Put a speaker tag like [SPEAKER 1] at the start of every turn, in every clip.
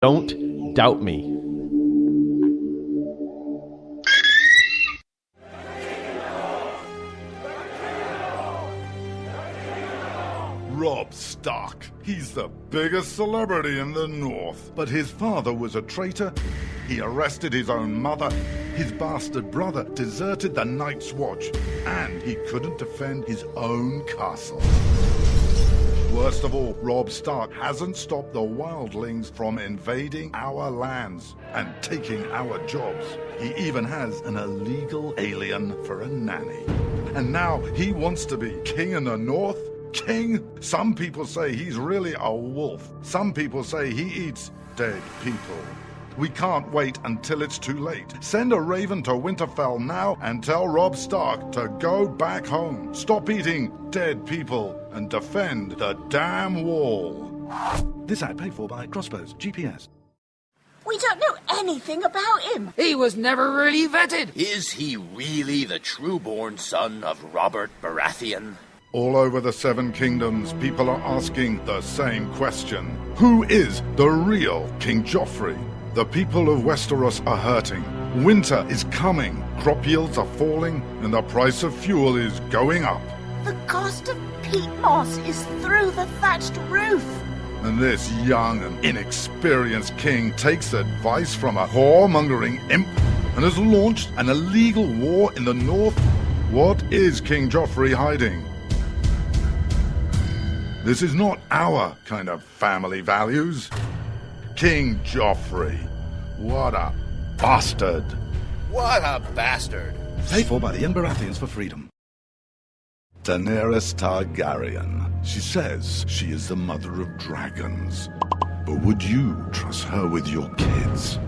[SPEAKER 1] Don't doubt me.
[SPEAKER 2] Rob Stark. He's the biggest celebrity in the North. But his father was a traitor. He arrested his own mother. His bastard brother deserted the Night's Watch. And he couldn't defend his own castle. Worst of all, Rob Stark hasn't stopped the wildlings from invading our lands and taking our jobs. He even has an illegal alien for a nanny. And now he wants to be king in the North? King? Some people say he's really a wolf. Some people say he eats dead people. We can't wait until it's too late. Send a raven to Winterfell now and tell Rob Stark to go back home. Stop eating dead people and defend the damn wall.
[SPEAKER 3] This ad paid for by Crossbows GPS.
[SPEAKER 4] We don't know anything about him.
[SPEAKER 5] He was never really vetted.
[SPEAKER 6] Is he really the true-born son of Robert Baratheon?
[SPEAKER 2] All over the Seven Kingdoms, people are asking the same question. Who is the real King Joffrey? The people of Westeros are hurting. Winter is coming. Crop yields are falling, and the price of fuel is going up.
[SPEAKER 4] The cost of peat moss is through the thatched roof.
[SPEAKER 2] And this young and inexperienced king takes advice from a whoremongering imp and has launched an illegal war in the north. What is King Joffrey hiding? This is not our kind of family values. King Joffrey. What a bastard.
[SPEAKER 6] What a bastard.
[SPEAKER 3] Paid for by the Young Baratheons for freedom.
[SPEAKER 2] Daenerys Targaryen. She says she is the mother of dragons. But would you trust her with your kids?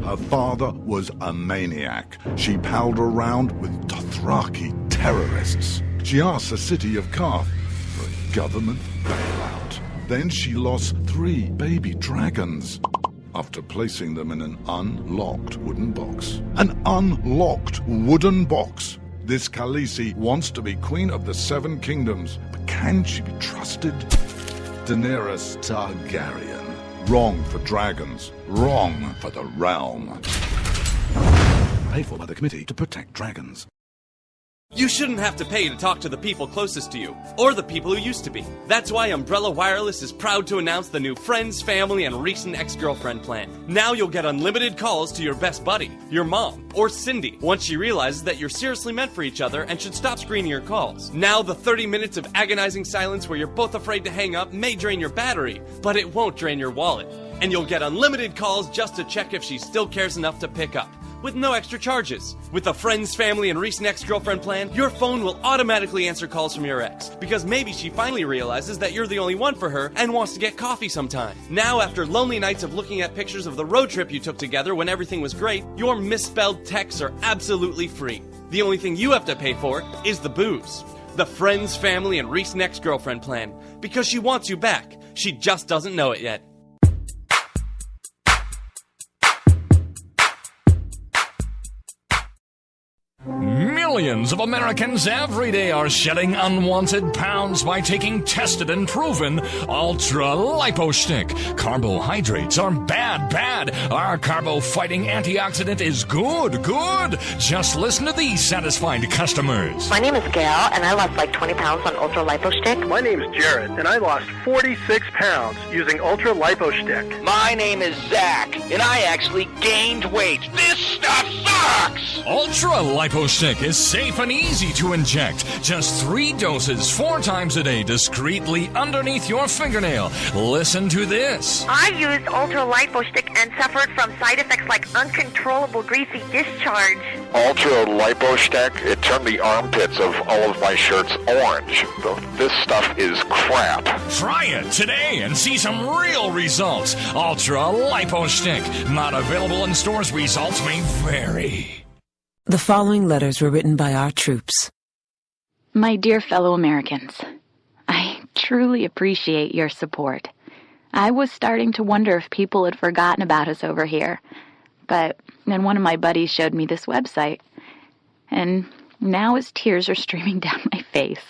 [SPEAKER 2] Her father was a maniac. She palled around with Dothraki terrorists. She asked the city of Karth for a government bailout. Then she lost 3 baby dragons after placing them in an unlocked wooden box. An unlocked wooden box. This Khaleesi wants to be queen of the Seven Kingdoms, but can she be trusted? Daenerys Targaryen. Wrong for dragons. Wrong for the realm.
[SPEAKER 3] Paid for by the Committee to Protect Dragons.
[SPEAKER 7] You shouldn't have to pay to talk to the people closest to you, or the people who used to be. That's why Umbrella Wireless is proud to announce the new Friends, Family, and Recent Ex-Girlfriend plan. Now you'll get unlimited calls to your best buddy, your mom, or Cindy, once she realizes that you're seriously meant for each other and should stop screening your calls. Now the 30 minutes of agonizing silence where you're both afraid to hang up may drain your battery, but it won't drain your wallet. And you'll get unlimited calls just to check if she still cares enough to pick up, with no extra charges. With the Friends, Family, and Recent Ex-Girlfriend plan, your phone will automatically answer calls from your ex, because maybe she finally realizes that you're the only one for her and wants to get coffee sometime. Now, after lonely nights of looking at pictures of the road trip you took together when everything was great, your misspelled texts are absolutely free. The only thing you have to pay for is the booze. The Friends, Family, and Recent Ex-Girlfriend plan, because she wants you back. She just doesn't know it yet.
[SPEAKER 8] Millions of Americans every day are shedding unwanted pounds by taking tested and proven Ultra Lipo Stick. Carbohydrates are bad. Our carbo-fighting antioxidant is good. Just listen to these satisfied customers.
[SPEAKER 9] My name is Gail, and I lost like 20 pounds on Ultra Lipo Stick.
[SPEAKER 10] My name is Jared, and I lost 46 pounds using Ultra Lipo Stick.
[SPEAKER 6] My name is Zach, and I actually gained weight. This stuff sucks!
[SPEAKER 8] Ultra Lipo Stick is safe and easy to inject. Just 3 doses 4 times a day discreetly underneath your fingernail. Listen to this.
[SPEAKER 9] I used Ultra Lipo Stick and suffered from side effects like uncontrollable greasy discharge.
[SPEAKER 11] Ultra Lipo Stick, it turned the armpits of all of my shirts orange. This stuff is crap.
[SPEAKER 8] Try it today and see some real results. Ultra Lipo Stick. Not available in stores. Results may vary.
[SPEAKER 12] The following letters were written by our troops.
[SPEAKER 13] My dear fellow Americans, I truly appreciate your support. I was starting to wonder if people had forgotten about us over here, but then one of my buddies showed me this website, and now as tears are streaming down my face,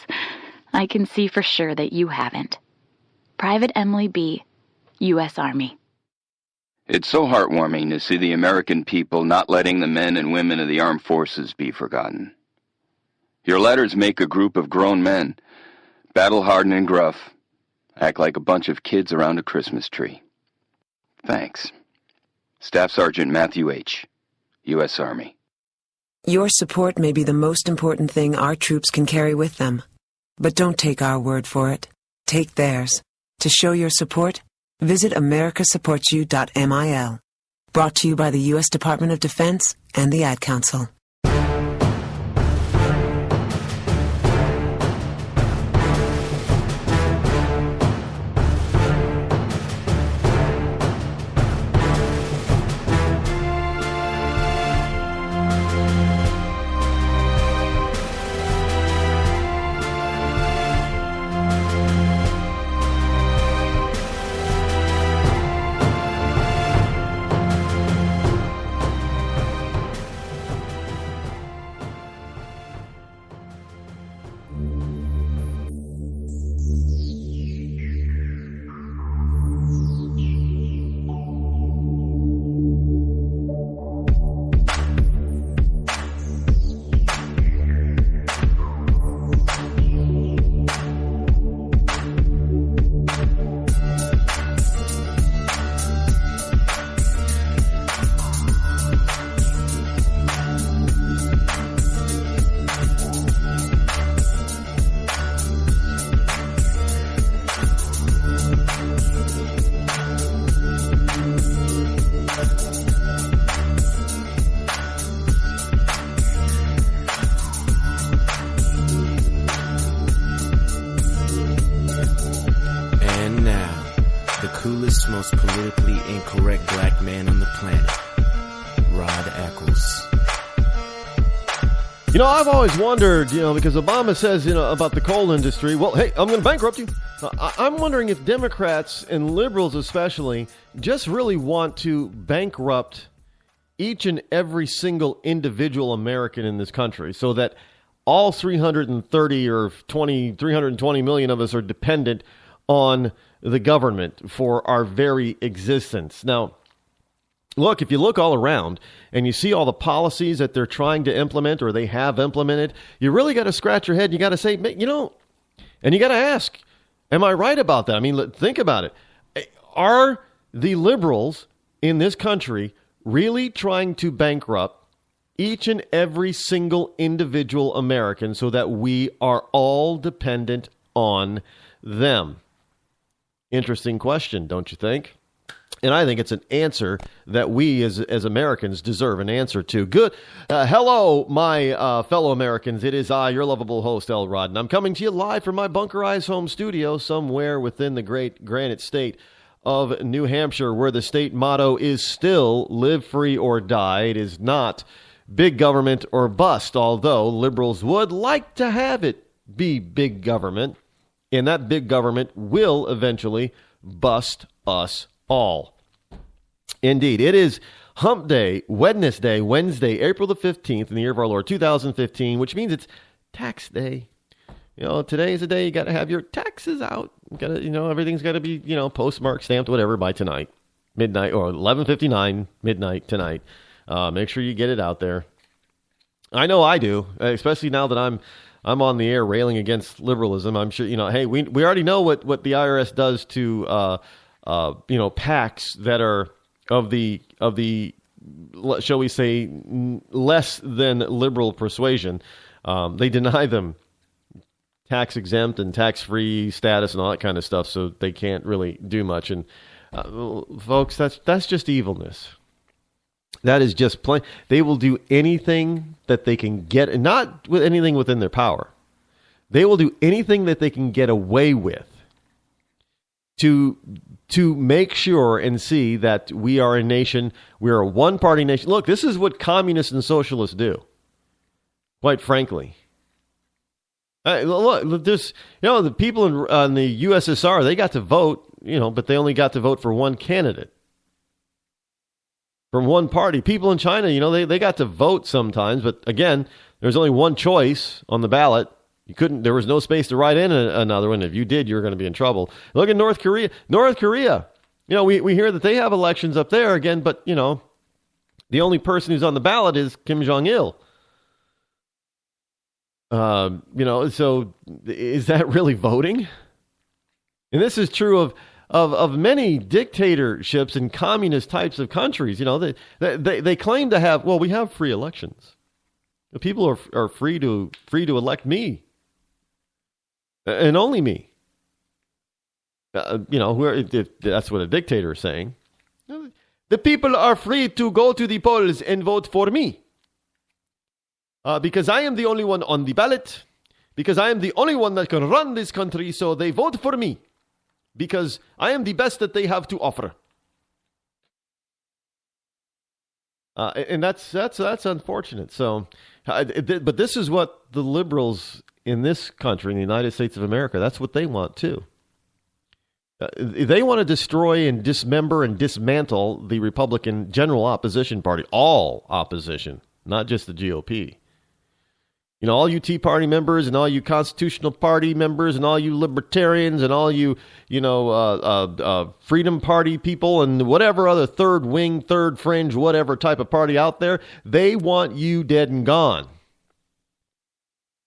[SPEAKER 13] I can see for sure that you haven't. Private Emily B., U.S. Army.
[SPEAKER 1] It's so heartwarming to see the American people not letting the men and women of the armed forces be forgotten. Your letters make a group of grown men, battle-hardened and gruff, act like a bunch of kids around a Christmas tree. Thanks. Staff Sergeant Matthew H., U.S. Army.
[SPEAKER 12] Your support may be the most important thing our troops can carry with them. But don't take our word for it. Take theirs. To show your support, visit americasupportsyou.mil. Brought to you by the U.S. Department of Defense and the Ad Council.
[SPEAKER 14] Most politically incorrect black man on the planet, Rod Eccles.
[SPEAKER 15] I've always wondered, because Obama says, about the coal industry, well, hey, I'm going to bankrupt you. I'm wondering if Democrats and liberals especially just really want to bankrupt each and every single individual American in this country so that all 320 million of us are dependent on the government for our very existence. Now, look, if you look all around and you see all the policies that they're trying to implement or they have implemented, you really got to scratch your head. You got to say, and you got to ask, am I right about that? I mean, think about it. Are the liberals in this country really trying to bankrupt each and every single individual American so that we are all dependent on them? Interesting question, don't you think? And I think it's an answer that we as Americans deserve an answer to. Good. Hello, my fellow Americans. It is I, your lovable host, L. Rod, and I'm coming to you live from my bunkerized home studio somewhere within the great granite state of New Hampshire, where the state motto is still live free or die. It is not big government or bust, although liberals would like to have it be big government. And that big government will eventually bust us all. Indeed, it is Hump Day, Wednesday, April the 15th in the year of our Lord, 2015, which means it's tax day. Today is the day you got to have your taxes out. Got to, everything's got to be, postmarked, stamped, whatever by tonight, midnight or 11:59 midnight tonight. Make sure you get it out there. I know I do, especially now that I'm on the air railing against liberalism. I'm sure, hey, we already know what the IRS does to, PACs that are of the, shall we say, less than liberal persuasion. They deny them tax exempt and tax free status and all that kind of stuff. So they can't really do much. And folks, that's just evilness. That is just plain. They will do anything that they can get, and not with anything within their power. They will do anything that they can get away with to make sure and see that we are a nation, we are a one-party nation. Look, this is what communists and socialists do, quite frankly. Look, there's, the people in the USSR, they got to vote, but they only got to vote for one candidate from one party. People in China, they got to vote sometimes, but again, there's only one choice on the ballot. There was no space to write in another one. If you did, you're going to be in trouble. Look at North Korea. we hear that they have elections up there again, but, the only person who's on the ballot is Kim Jong-il. So is that really voting? And this is true of many dictatorships and communist types of countries. They claim to have, we have free elections. The people are free to elect me, and only me. If that's what a dictator is saying. The people are free to go to the polls and vote for me. Because I am the only one on the ballot. Because I am the only one that can run this country, so they vote for me. Because I am the best that they have to offer. And that's unfortunate. So, but this is what the liberals in this country, in the United States of America, that's what they want too. They want to destroy and dismember and dismantle the Republican General Opposition Party, all opposition, not just the GOP. All you Tea Party members and all you Constitutional Party members and all you libertarians and all you, Freedom Party people and whatever other third wing, third fringe, whatever type of party out there, they want you dead and gone.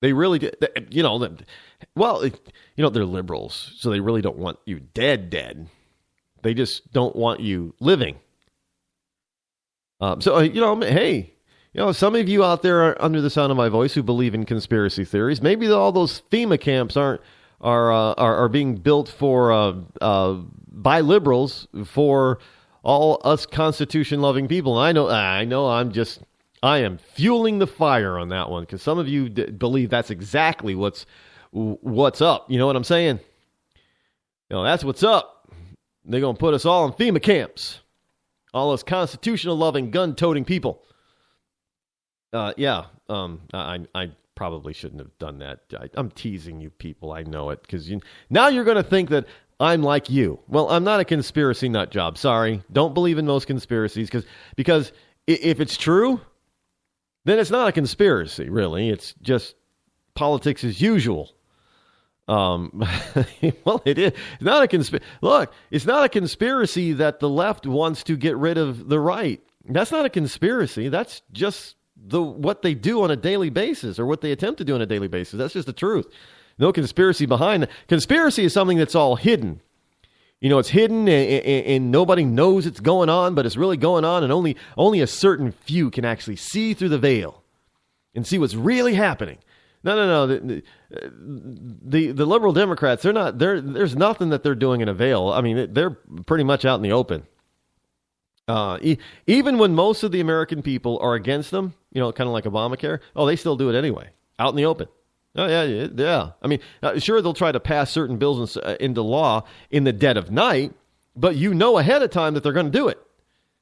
[SPEAKER 15] They really do. They're liberals, so they really don't want you dead. They just don't want you living. Hey, some of you out there are under the sound of my voice who believe in conspiracy theories. Maybe all those FEMA camps are being built for by liberals for all us Constitution-loving people. And I know I am fueling the fire on that one because some of you believe that's exactly what's up. You know what I'm saying? That's what's up. They're going to put us all in FEMA camps. All us constitutional-loving, gun-toting people. I probably shouldn't have done that. I'm teasing you people. I know it because now you're going to think that I'm like you. Well, I'm not a conspiracy nut job. Sorry. Don't believe in most conspiracies because if it's true, then it's not a conspiracy, really. It's just politics as usual. Well, it is. It's not a conspiracy. Look, it's not a conspiracy that the left wants to get rid of the right. That's not a conspiracy. That's just what they do on a daily basis, or what they attempt to do on a daily basis. That's just the truth. No conspiracy behind it. Conspiracy is something that's all hidden. It's hidden and nobody knows it's going on, but it's really going on, and only a certain few can actually see through the veil and see what's really happening. No. The liberal Democrats, there's nothing that they're doing in a veil. I mean, they're pretty much out in the open. Even when most of the American people are against them, kind of like Obamacare, they still do it anyway, out in the open. Oh, yeah. I mean, sure, they'll try to pass certain bills into law in the dead of night, but ahead of time that they're going to do it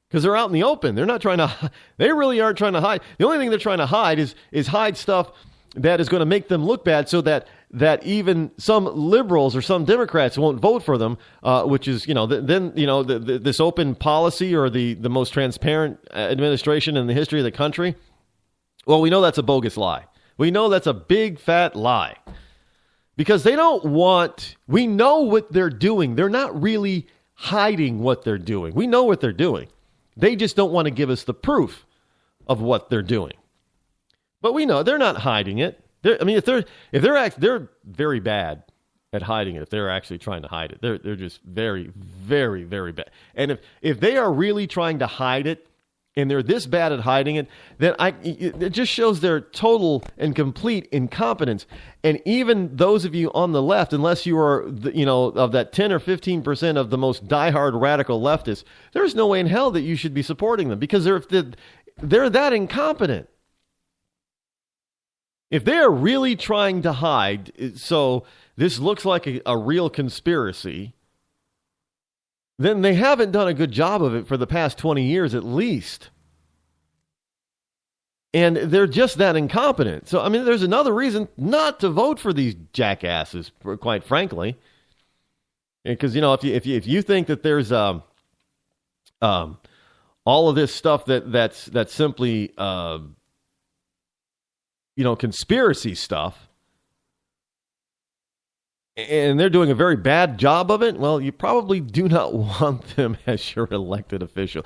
[SPEAKER 15] because they're out in the open. They're not they really aren't trying to hide. The only thing they're trying to hide is hide stuff that is going to make them look bad so that even some liberals or some Democrats won't vote for them, which is, this open policy or the most transparent administration in the history of the country. Well, we know that's a bogus lie. We know that's a big, fat lie. Because we know what they're doing. They're not really hiding what they're doing. We know what they're doing. They just don't want to give us the proof of what they're doing. But we know they're not hiding it. They're very bad at hiding it. If they're actually trying to hide it, they're just very, very, very bad. And if they are really trying to hide it, and they're this bad at hiding it, then it just shows their total and complete incompetence. And even those of you on the left, unless you are, of that 10 or 15% of the most diehard radical leftists, there's no way in hell that you should be supporting them because they're that incompetent. If they are really trying to hide, so this looks like a real conspiracy, then they haven't done a good job of it for the past 20 years at least. And they're just that incompetent. So, there's another reason not to vote for these jackasses, quite frankly. Because, if you think that there's all of this stuff that's simply, conspiracy stuff, and they're doing a very bad job of it, well, you probably do not want them as your elected official.